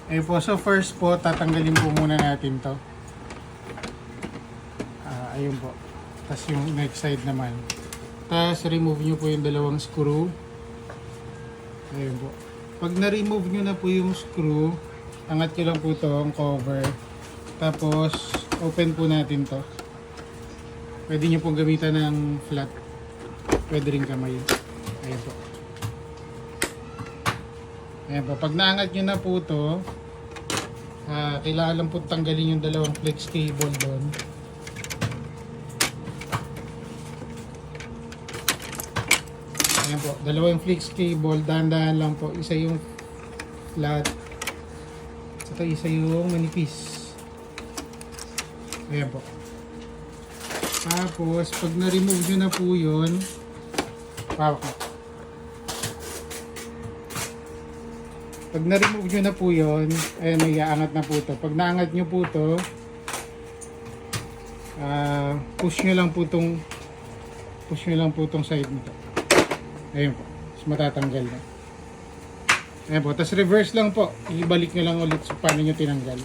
Eh po, so first po, tatanggalin po muna natin to. Ayun po. Tapos yung next side naman. Tapos remove nyo po yung dalawang screw. Ayun po. Pag na-remove nyo na po yung screw, angat nyo lang po to ang cover. Tapos open po natin to. Pwede nyo pong gamitan ng flat. Pwede rin kamay. Ayun po. Ayan po, pag naangat nyo na po ito, kailangan lang po tanggalin yung dalawang flex cable doon. Ayan po, dalawang flex cable, dahan-dahan lang po. Isa yung flat, saka isa yung manipis. Ayan po. Tapos, pag na-remove nyo na po yun, pag na-remove nyo na po yun, ayan, may aangat na po ito. Pag naangat nyo po ito, push nyo lang po itong side nito. Ayan po, mas matatanggal na. Ayan po, tapos reverse lang po. Ibalik nyo lang ulit so paano nyo tinanggal.